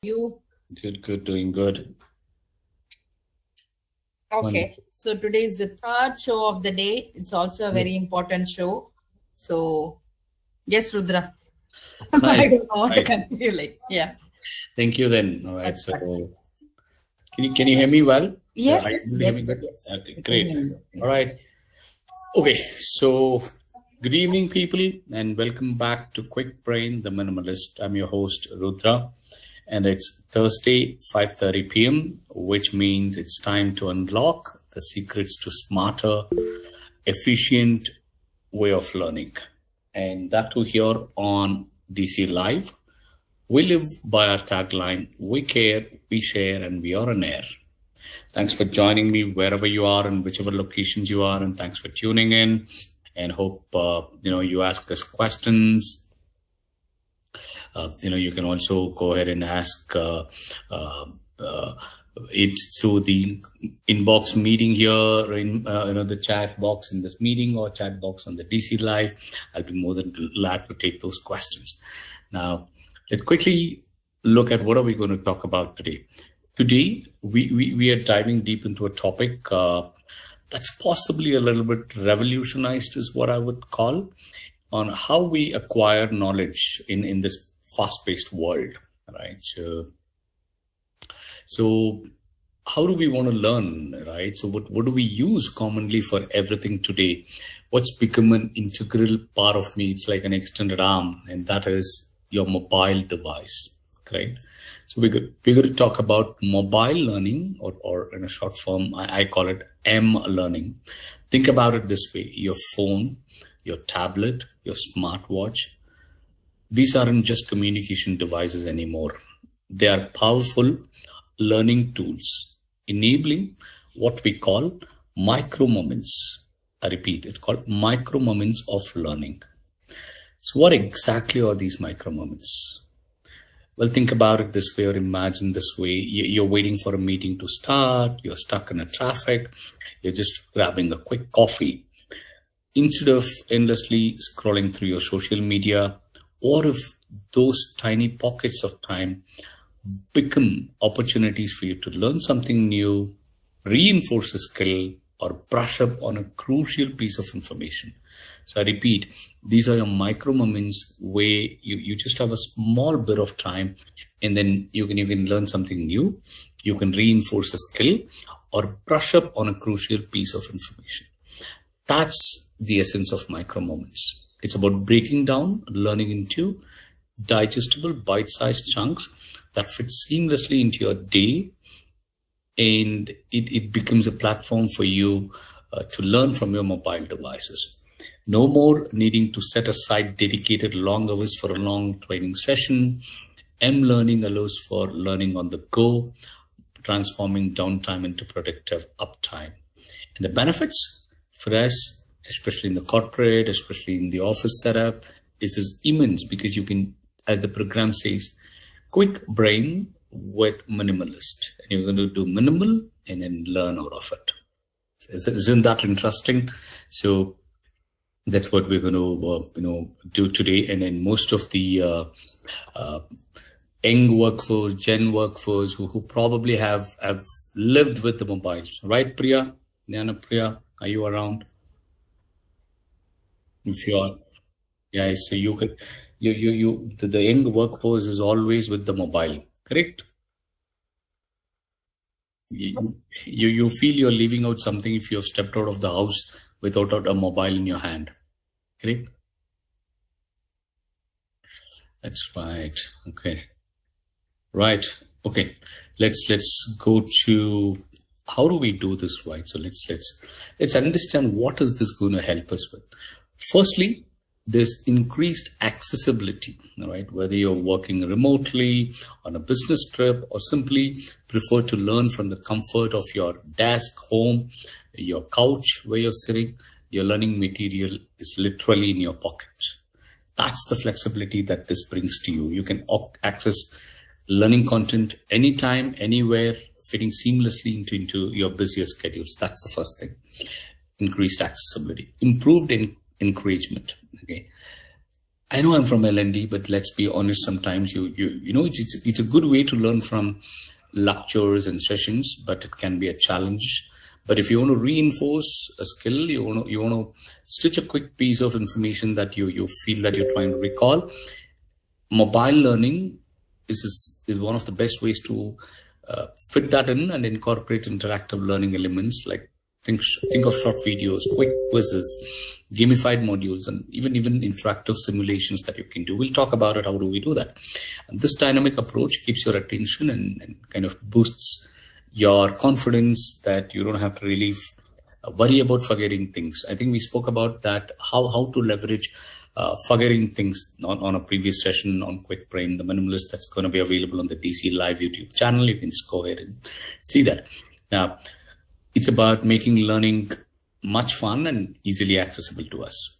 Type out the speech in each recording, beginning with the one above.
You? Good, doing good. Okay. So today is the third show of the day. It's also a very important show. So, yes, Rudra. I don't know what to continue like. Yeah. Thank you then. All right. So can you hear me well? Yes. Are you able to hear me good? Okay, I can great. hear you. All right. Okay. So good evening, people, and welcome back to Quick Brain, the Minimalist. I'm your host, Rudra, and it's Thursday, 5:30 p.m., which means it's time to unlock the secrets to smarter, efficient way of learning. And that too here on DC Live. We live by our tagline, we care, we share, and we are on air. Thanks for joining me wherever you are and whichever locations you are, and thanks for tuning in. And hope you ask us questions. You can also go ahead and ask it through the inbox meeting here in the chat box in this meeting or chat box on the DC Live. I'll be more than glad to take those questions. Now, let's quickly look at what are we going to talk about today. Today, we are diving deep into a topic that's possibly a little bit revolutionized, is what I would call, on how we acquire knowledge in this fast-paced world, right? So how do we want to learn, right? So what do we use commonly for everything today? What's become an integral part of me? It's like an extended arm, and that is your mobile device, right? So we're going to talk about mobile learning, or in a short form, I call it M-learning. Think about it this way: your phone, your tablet, your smartwatch. These aren't just communication devices anymore. They are powerful learning tools, enabling what we call micro moments. I repeat, it's called micro moments of learning. So what exactly are these micro moments? Well, think about it this way, or imagine this way. You're waiting for a meeting to start. You're stuck in a traffic. You're just grabbing a quick coffee. Instead of endlessly scrolling through your social media, or if those tiny pockets of time become opportunities for you to learn something new, reinforce a skill, or brush up on a crucial piece of information. So I repeat, these are your micro moments where you just have a small bit of time, and then you can learn something new, you can reinforce a skill, or brush up on a crucial piece of information. That's the essence of micro moments. It's about breaking down learning into digestible, bite-sized chunks that fit seamlessly into your day, and it becomes a platform for you to learn from your mobile devices. No more needing to set aside dedicated long hours for a long training session. M-learning allows for learning on the go, transforming downtime into productive uptime. And the benefits for us, especially in the corporate, especially in the office setup, is immense, because you can, as the program says, quick brain with minimalist. And you're going to do minimal and then learn out of it. Isn't that interesting? So that's what we're going to do today. And then most of the young workforce, Gen workforce, who probably have lived with the mobiles, right, Priya? Jnana Priya, are you around? If you are, yeah, so you could, the young workforce is always with the mobile, correct? You feel you're leaving out something if you have stepped out of the house without a mobile in your hand, correct? That's right. Okay. Right. Okay. Let's go to how do we do this right. So let's understand what is this going to help us with. Firstly, there's increased accessibility, right? Whether you're working remotely, on a business trip, or simply prefer to learn from the comfort of your desk, home, your couch where you're sitting, your learning material is literally in your pocket. That's the flexibility that this brings to you. You can access learning content anytime, anywhere, fitting seamlessly into your busier schedules. That's the first thing. Increased accessibility, improved encouragement. Okay. I know I'm from L&D, but let's be honest. Sometimes you know it's a good way to learn from lectures and sessions, but it can be a challenge. But if you want to reinforce a skill, you want to stitch a quick piece of information that you feel that you're trying to recall. Mobile learning is one of the best ways to fit that in and incorporate interactive learning elements, like think of short videos, quick quizzes, gamified modules, and even interactive simulations that you can do. We'll talk about it. How do we do that? And this dynamic approach keeps your attention and kind of boosts your confidence that you don't have to really worry about forgetting things. I think we spoke about that, how to leverage forgetting things on a previous session on Quick Brain, the minimalist, that's going to be available on the DC Live YouTube channel. You can just go ahead and see that. Now, it's about making learning much fun and easily accessible to us.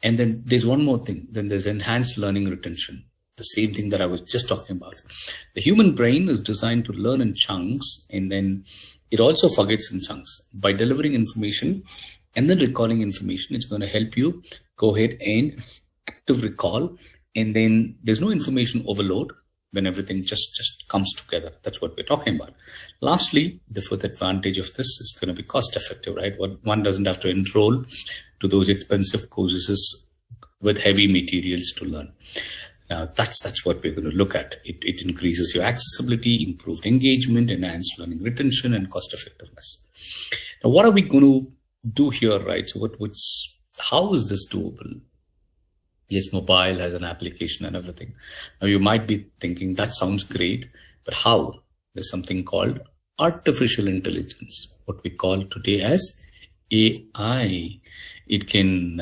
And then there's one more thing. Then there's enhanced learning retention. The same thing that I was just talking about. The human brain is designed to learn in chunks, and then it also forgets in chunks. By delivering information and then recalling information, it's going to help you go ahead and active recall. And then there's no information overload when everything just comes together. That's what we're talking about. Lastly, the fifth advantage of this is going to be cost effective, right? One doesn't have to enroll to those expensive courses with heavy materials to learn. Now, that's what we're going to look at. It increases your accessibility, improved engagement, enhanced learning retention, and cost effectiveness. Now, what are we going to do here, right? So how is this doable? Yes, mobile has an application and everything. Now, you might be thinking that sounds great, but how? There's something called artificial intelligence, what we call today as AI. It can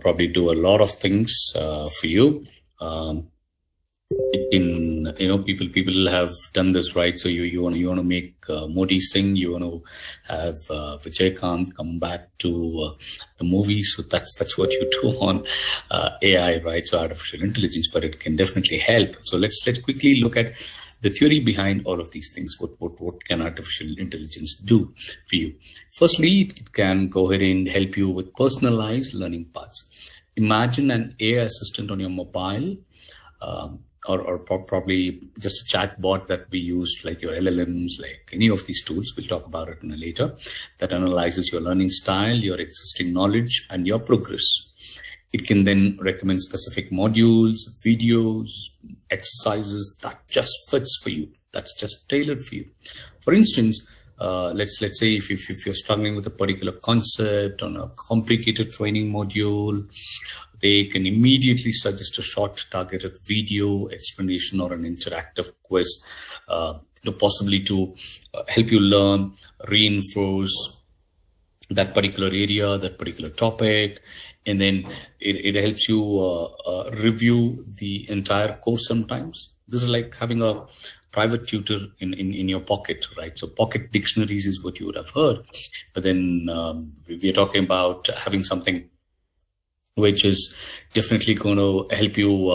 probably do a lot of things for you. People have done this, right? So you want to make Modi sing, you want to have Vijaykanth come back to the movies. So that's what you do on AI, right? So artificial intelligence, but it can definitely help. So let's quickly look at the theory behind all of these things. What can artificial intelligence do for you? Firstly, it can go ahead and help you with personalized learning paths. Imagine an AI assistant on your mobile, or probably just a chat bot that we use, like your LLMs, like any of these tools. We'll talk about it in a later, that analyzes your learning style, your existing knowledge, and your progress. It can then recommend specific modules, videos, exercises that just fits for you, that's just tailored for you. For instance, let's say if you're struggling with a particular concept on a complicated training module, they can immediately suggest a short targeted video explanation or an interactive quiz, possibly to help you learn, reinforce that particular area, that particular topic. And then it helps you review the entire course sometimes. This is like having a private tutor in your pocket, right? So pocket dictionaries is what you would have heard. But then we're talking about having something which is definitely going to help you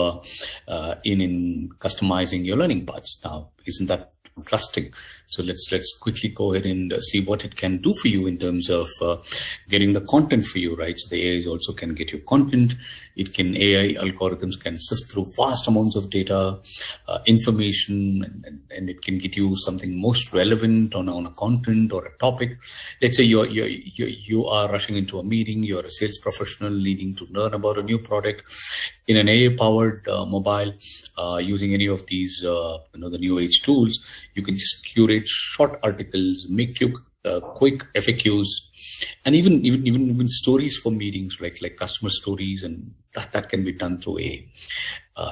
in customizing your learning paths. Now, isn't that interesting? So let's quickly go ahead and see what it can do for you in terms of getting the content for you, right? So the AI also can get you content. AI algorithms can sift through vast amounts of data, information, and it can get you something most relevant on a content or a topic. Let's say you are rushing into a meeting, you're a sales professional needing to learn about a new product. In an AI-powered mobile, using any of these, the new age tools, you can just curate short articles, make you quick FAQs, and even stories for meetings, like customer stories, and that can be done through AI.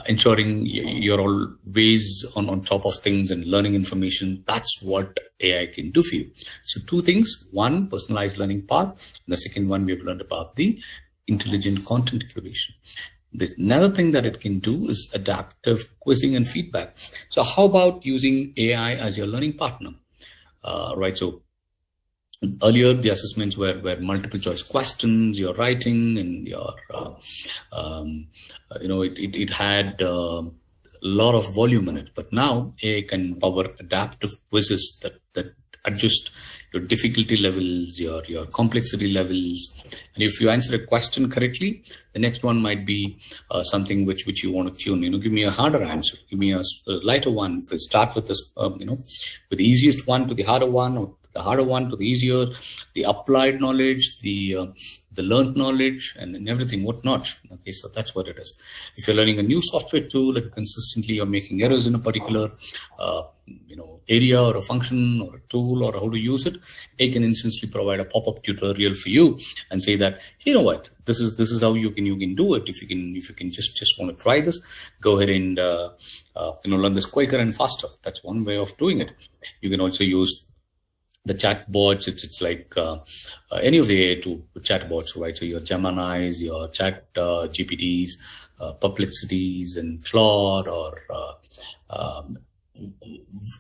Ensuring you're always on top of things and learning information. That's what AI can do for you. So two things: one, personalized learning path. And the second one, we've learned about the intelligent content curation. Another thing that it can do is adaptive quizzing and feedback. So how about using AI as your learning partner? Right. So earlier the assessments were multiple choice questions, your writing, and your it had a lot of volume in it. But now AI can power adaptive quizzes that adjust your difficulty levels, your complexity levels. And if you answer a question correctly, the next one might be something which you want to tune. Give me a harder answer. Give me a lighter one. If we start with this, with the easiest one to the harder one, or the harder one to the easier, the applied knowledge, the learned knowledge, and everything, whatnot. Okay, so that's what it is. If you're learning a new software tool and consistently you're making errors in a particular, area or a function or a tool or how to use it, they can instantly provide a pop-up tutorial for you and say that, you know what, this is how you can do it. If you can just want to try this, go ahead and learn this quicker and faster. That's one way of doing it. You can also use the chatbots. It's like any of the AI2 chatbots, right? So your Geminis, your Chat GPTs, Perplexities, and Claude, or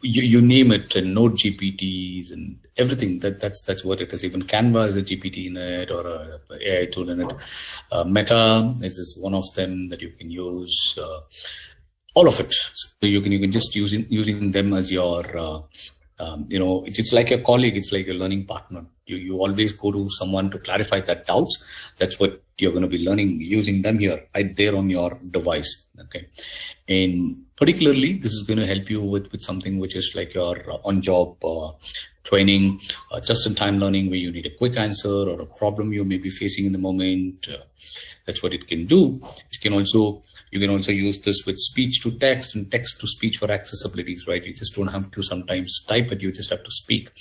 you name it, and Node GPTs and everything. That's what it is. Even Canva is a GPT in it, or a AI tool in it. Meta is one of them that you can use. All of it. So you can just using them as your it's like a colleague, it's like a learning partner. You always go to someone to clarify that doubts. That's what you're going to be learning, using them here, right there on your device. Okay. And particularly, this is going to help you with something which is like your on-job training, just-in-time learning, where you need a quick answer or a problem you may be facing in the moment. That's what it can do. You can also use this with speech to text and text to speech for accessibilities, right? You just don't have to sometimes type it. You just have to speak.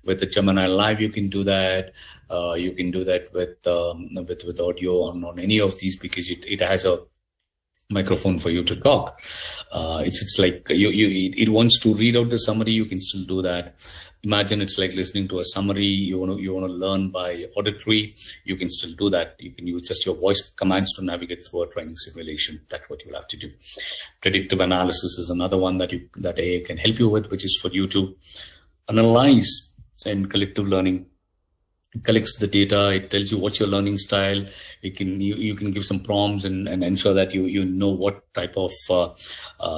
With the Gemini Live, you can do that. You can do that with audio on any of these, because it has a microphone for you to talk. It's like it wants to read out the summary. You can still do that. Imagine it's like listening to a summary. You want to learn by auditory. You can still do that. You can use just your voice commands to navigate through a training simulation. That's what you'll have to do. Predictive analysis is another one that AI can help you with, which is for you to analyze. And collective learning, it collects the data. It tells you what's your learning style. You can give some prompts and ensure that you know what type of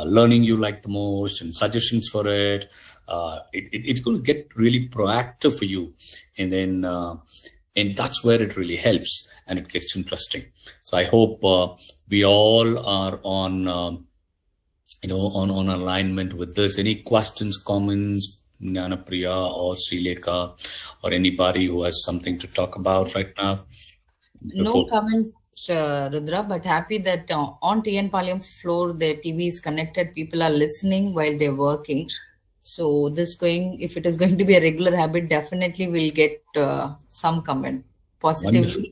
learning you like the most, and suggestions for it. It's going to get really proactive for you, and then and that's where it really helps, and it gets interesting. So I hope we all are on on alignment with this. Any questions, comments, Gnanapriya or Srilekha, or anybody who has something to talk about right now? No comment, Rudra, but happy that on TN Palyam floor, the TV is connected. People are listening while they're working. So if it is going to be a regular habit, definitely we'll get some comment positively. Wonderful.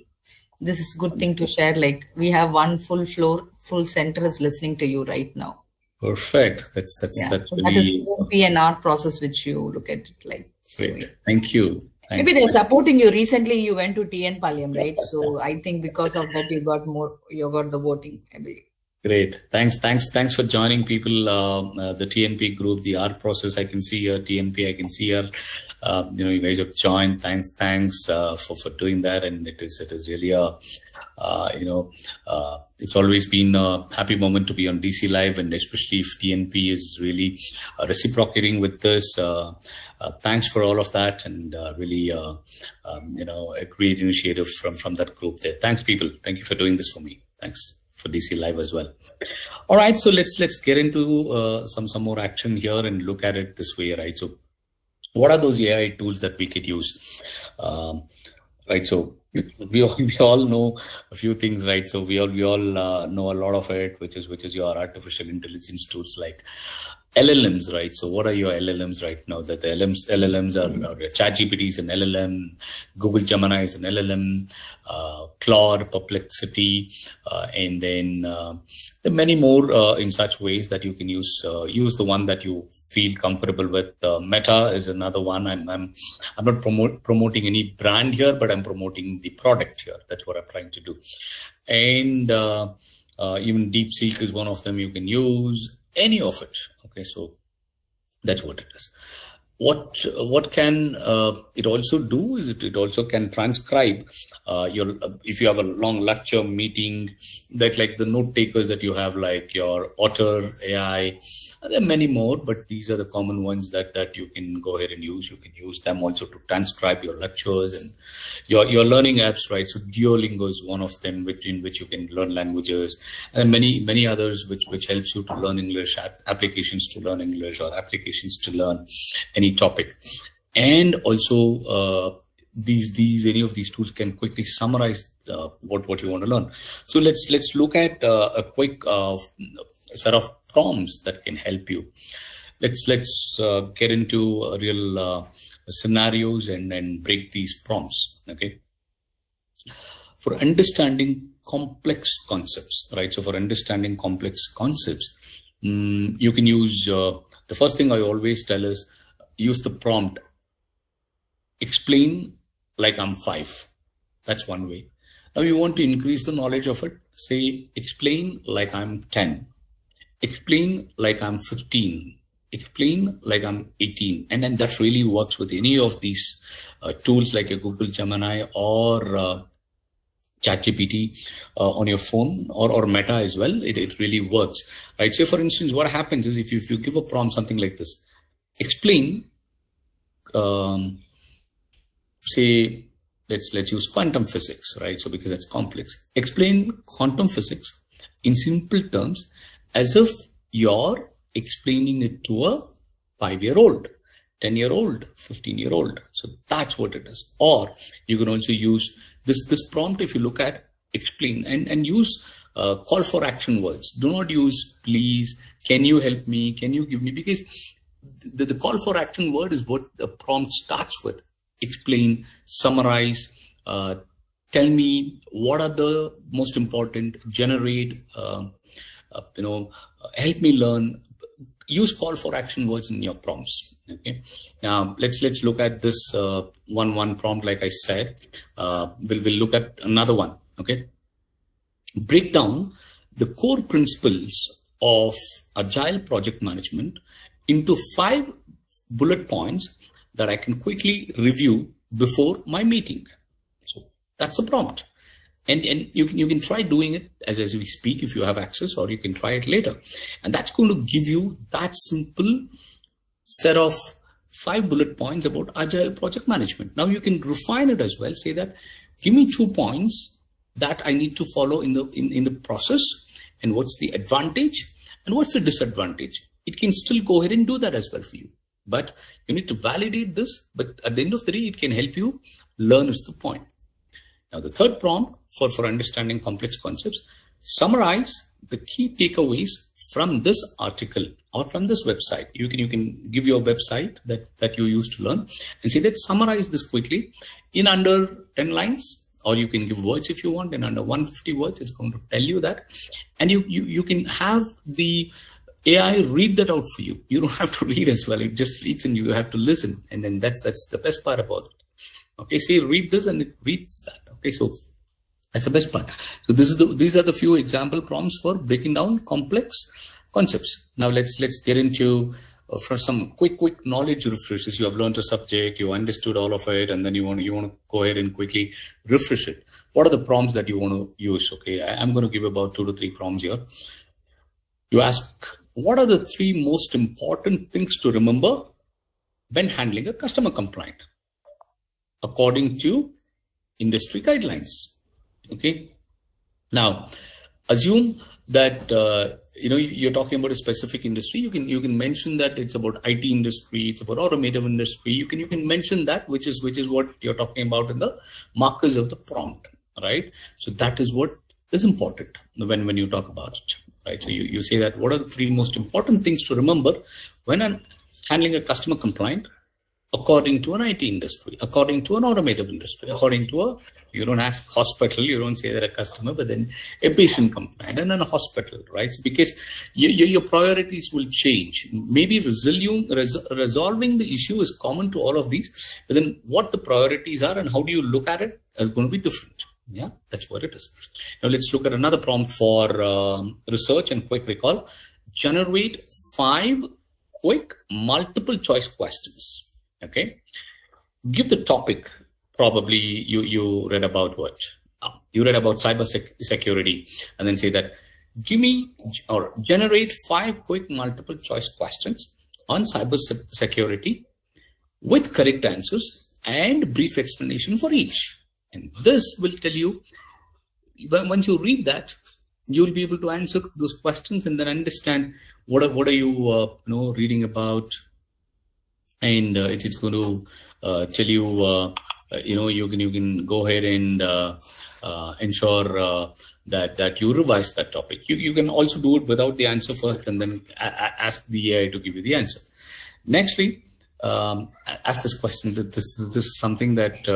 This is a good thing to share. Like, we have one full floor, full center is listening to you right now. Perfect. That's so that is PNR process, which you look at it like. Great. So, thank you. Maybe they're supporting you. Recently, you went to TN Palyam, right? So I think because of that, you got the voting, I believe. Great. Thanks for joining, people. The TNP group, the art process. I can see your TNP. I can see your. You guys have joined. Thanks for doing that, and it is really a. It's always been a happy moment to be on DC Live, and especially if TNP is really reciprocating with this. Thanks for all of that, and really, a great initiative from that group there. Thanks, people. Thank you for doing this for me. Thanks for DC Live as well. All right, so let's get into some more action here and look at it this way, right? So, what are those AI tools that we could use, right? So. We all know a few things, right? So we all know a lot of it, which is your artificial intelligence tools like LLMs, right? So what are your LLMs right now? That the LLMs are ChatGPT and LLM, Google Gemini is an LLM, Claude, Perplexity, and then there are many more in such ways that you can use the one that you feel comfortable with. Meta is another one. I'm not promoting any brand here, but I'm promoting the product here. That's what I'm trying to do. And even DeepSeek is one of them. You can use any of it. Okay, so that's what it is. what can it also do is it also can transcribe your if you have a long lecture meeting, that like the note takers that you have, like your Otter AI. There are many more, but these are the common ones that you can go ahead and use. You can use them also to transcribe your lectures and your learning apps, right? So Duolingo is one of them, in which you can learn languages, and many others which helps you to learn English, applications to learn English or applications to learn any topic. And also these any of these tools can quickly summarize what you want to learn. So let's look at a quick set of prompts that can help you. Let's get into real scenarios and break these prompts. Okay, for understanding complex concepts, right? So for understanding complex concepts, you can use the first thing I always tell is use the prompt. Explain like I'm 5. That's one way. Now you want to increase the knowledge of it. Say explain like I'm 10. Explain like I'm 15. Explain like I'm 18. And then that really works with any of these tools like a Google Gemini or ChatGPT on your phone or Meta as well. It really works, right? So for instance, what happens is if you give a prompt something like this, explain, say, let's use quantum physics, right? So because it's complex, explain quantum physics in simple terms as if you're explaining it to a 5-year-old, 10-year-old, 15-year-old. So that's what it is. Or you can also use this prompt. If you look at explain and use call for action words. Do not use please, can you help me, can you give me, because the call for action word is what the prompt starts with. Explain, summarize, tell me what are the most important, generate, help me learn. Use call for action words in your prompts. Okay. Now let's look at this one prompt. Like I said, we'll look at another one. Okay. Break down the core principles of agile project management into 5 bullet points that I can quickly review before my meeting. So that's a prompt. And you can try doing it as we speak if you have access, or you can try it later. And that's going to give you that simple set of 5 bullet points about agile project management. Now you can refine it as well. Say that, give me 2 points that I need to follow in the process, and what's the advantage and what's the disadvantage. It can still go ahead and do that as well for you. But you need to validate this. But at the end of the day, it can help you learn is the point. Now, the third prompt for understanding complex concepts, summarize the key takeaways from this article or from this website. You can give your website that you use to learn and say that summarize this quickly in under 10 lines, or you can give words if you want. In under 150 words, it's going to tell you that. And you can have the AI read that out for you. You don't have to read as well. It just reads and you have to listen. And then that's the best part about it. Okay, say read this and it reads that. Okay, so that's the best part. So these are the few example prompts for breaking down complex concepts. Now let's get into for some quick knowledge refreshes. You have learned a subject, you understood all of it, and then you want to go ahead and quickly refresh it. What are the prompts that you want to use? Okay, I'm going to give about 2 to 3 prompts here. You ask, what are the 3 most important things to remember when handling a customer complaint according to industry guidelines? Okay. Now, assume that you're talking about a specific industry. You can mention that it's about IT industry, it's about automotive industry. You can mention that, which is what you're talking about in the markers of the prompt, right? So that is what is important when you talk about it, right? So you say that what are the 3 most important things to remember when I'm handling a customer complaint according to an IT industry, according to an automotive industry, according to you don't ask hospital, you don't say that a customer, but then a patient complaint and then a hospital, right? So because your priorities will change. Maybe resolving the issue is common to all of these, but then what the priorities are and how do you look at it is going to be different. Yeah, that's what it is. Now let's look at another prompt for research and quick recall. Generate 5 quick multiple choice questions. Okay. Give the topic. Probably you read about what? You read about cyber security, and then say that give me or generate 5 quick multiple choice questions on cyber security with correct answers and brief explanation for each. And this will tell you, once you read that, you'll be able to answer those questions and then understand what are you reading about, and it's going to tell you you can go ahead and ensure that you revise that topic. You can also do it without the answer first and then ask the AI to give you the answer. Nextly, ask this question. This is something that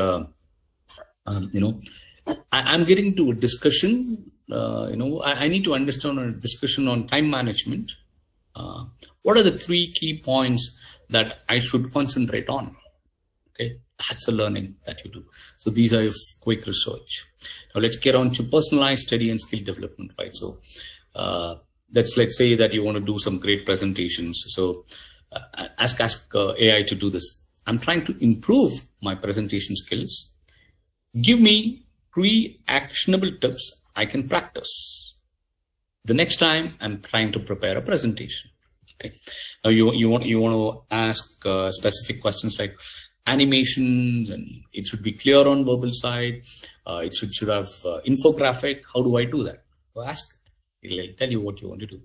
I'm getting to a discussion. I need to understand a discussion on time management. What are the 3 key points that I should concentrate on? Okay, that's a learning that you do. So these are your quick research. Now let's get on to personalized study and skill development, right? So let's say that you want to do some great presentations. So ask AI to do this. I'm trying to improve my presentation skills. Give me 3 actionable tips I can practice the next time I'm trying to prepare a presentation. Okay. Now you want to ask specific questions like animations, and it should be clear on verbal side. It should have infographic. How do I do that? So ask it. It'll tell you what you want to do.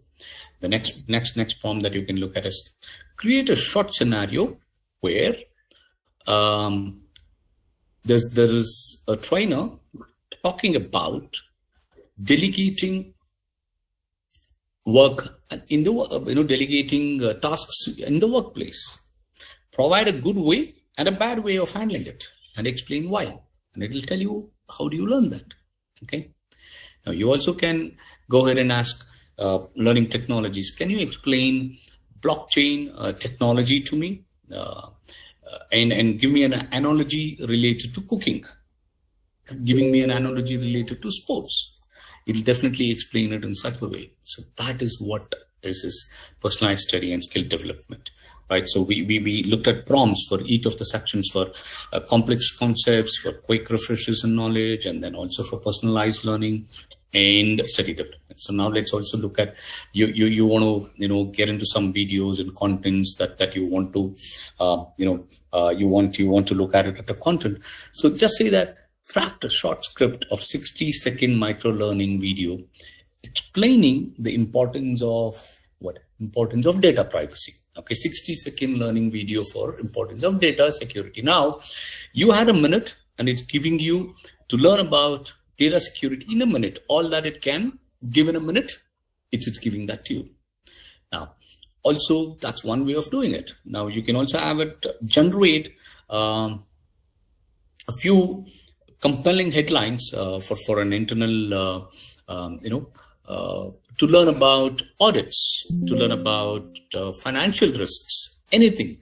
The next prompt that you can look at is create a short scenario where there is a trainer talking about delegating work in the delegating tasks in the workplace. Provide a good way and a bad way of handling it, and explain why. And it will tell you how do you learn that. Okay. Now you also can go ahead and ask learning technologies. Can you explain blockchain technology to me? And give me an analogy related to cooking. Giving me an analogy related to sports. It'll definitely explain it in such a way. So that is what is personalized study and skill development, right? So we looked at prompts for each of the sections for complex concepts, for quick refreshers in knowledge, and then also for personalized learning and study development. So now let's also look at you want to get into some videos and contents that you want to you want to look at it at the content. So just say that craft a short script of 60-second micro learning video explaining the importance of data privacy. Okay, 60-second learning video for importance of data security. Now you had a minute and it's giving you to learn about data security in a minute. All that it can give in a minute, it's giving that to you. Now also that's one way of doing it. Now you can also have it generate a few compelling headlines for an internal to learn about audits, to learn about financial risks, anything,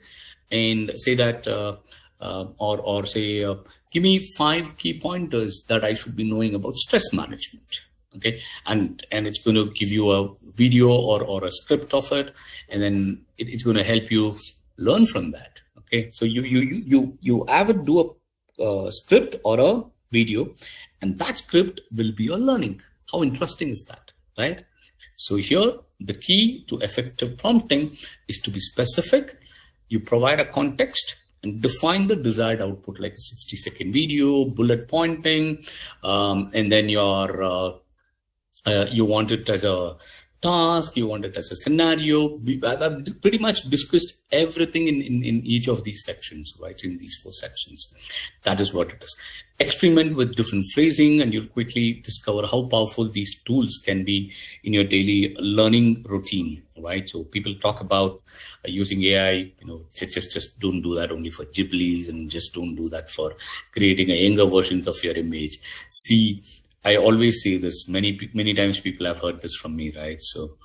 and say that or say give me 5 key pointers that I should be knowing about stress management. Okay, and it's going to give you a video or a script of it, and then it's going to help you learn from that. Okay, so you have it do a script or a video, and that script will be your learning. How interesting is that, right? So here the key to effective prompting is to be specific. You provide a context and define the desired output, like a 60-second video, bullet pointing, and then your you want it as a task, you want it as a scenario. I've pretty much discussed everything in each of these sections, right? In these 4 sections. That is what it is. Experiment with different phrasing, and you'll quickly discover how powerful these tools can be in your daily learning routine, right? So people talk about using AI, just don't do that only for Ghiblis, and just don't do that for creating a younger versions of your image. See, I always say this, many times people have heard this from me, right? So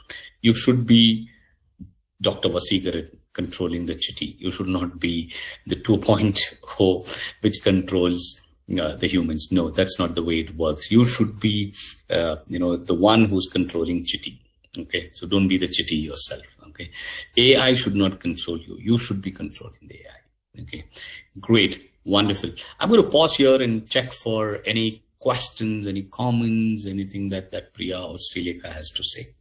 you should be Dr. Vasigaran controlling the chitty. You should not be the 2.0 which controls the humans. No, that's not the way it works. You should be, the one who's controlling chitty. Okay, so don't be the chitty yourself. Okay, AI should not control you. You should be controlling the AI. Okay, great, wonderful. I'm going to pause here and check for any questions, any comments, anything that Priya or Srilekha has to say.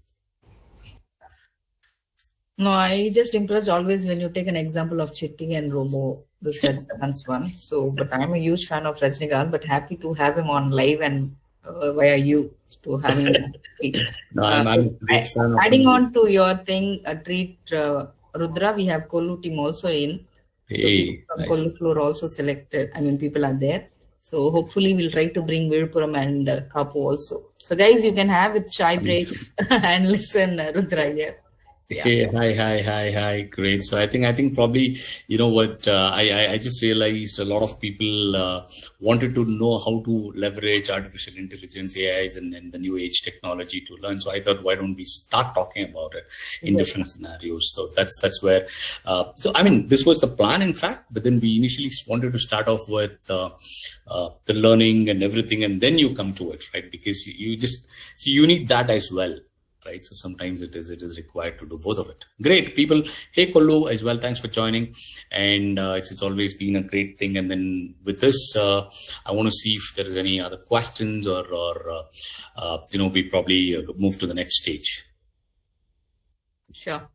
No, I just impressed always when you take an example of Chitti and Romo, this Rajnikant's one. So, but I'm a huge fan of Rajnikant, but happy to have him on live and via you to having him speak. No, I'm a great fan of Adding him. on to your thing, treat Rudra, we have Kollu team also in. So Hey, people from nice. Kollu floor also selected. I mean, people are there. So hopefully we'll try to bring Virupuram and Kapu also. So guys, you can have with chai break and listen Rudra here. Yeah. Hey, hi. Great. So I think probably, you know what, I just realized a lot of people wanted to know how to leverage artificial intelligence, AIs, and the new age technology to learn. So I thought, why don't we start talking about it in different scenarios? So that's where, so I mean, this was the plan, in fact, but then we initially wanted to start off with the learning and everything, and then you come to it, right? Because you just, see, you need that as well. Right, so sometimes it is required to do both of it. Great, people. Hey, Kollu as well. Thanks for joining, and it's always been a great thing. And then with this, I want to see if there is any other questions or we probably move to the next stage. Sure.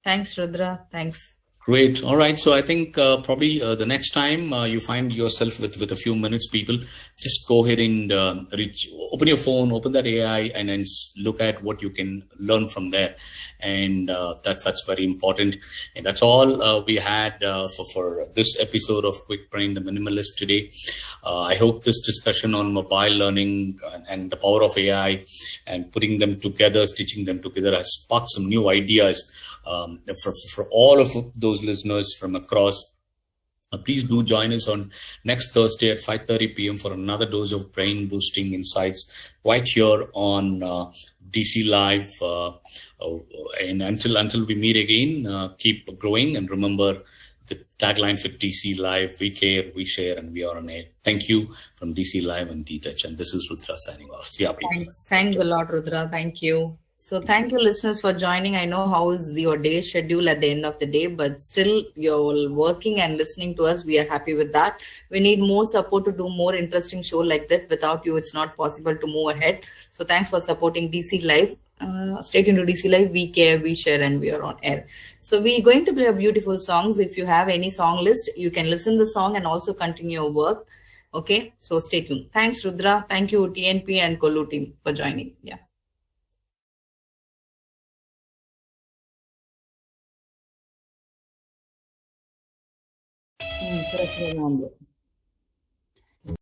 Thanks, Rudra. Thanks. Great. All right. So I think probably the next time you find yourself with a few minutes, people, just go ahead and open your phone, open that AI, and then look at what you can learn from there. And that's very important. And that's all we had for this episode of Quick Brain, the Minimalist today. I hope this discussion on mobile learning and the power of AI and putting them together, stitching them together, has sparked some new ideas. For all of those listeners from across, please do join us on next Thursday at 5:30 p.m. for another dose of brain boosting insights right here on DC Live. And until we meet again, keep growing, and remember the tagline for DC Live: we care, we share, and we are on air. Thank you from DC Live and D-Touch, and this is Rudra signing off. See ya, people. Thanks a lot, Rudra. Thank you. So thank you, listeners, for joining. I know how is your day schedule at the end of the day, but still you're working and listening to us. We are happy with that. We need more support to do more interesting show like that. Without you, it's not possible to move ahead. So thanks for supporting DC Live. Stay tuned to DC Live. We care, we share, and we are on air. So we're going to play a beautiful songs. If you have any song list, you can listen the song and also continue your work. Okay, so stay tuned. Thanks, Rudra. Thank you, TNP and Kollu team, for joining. Yeah. Correct.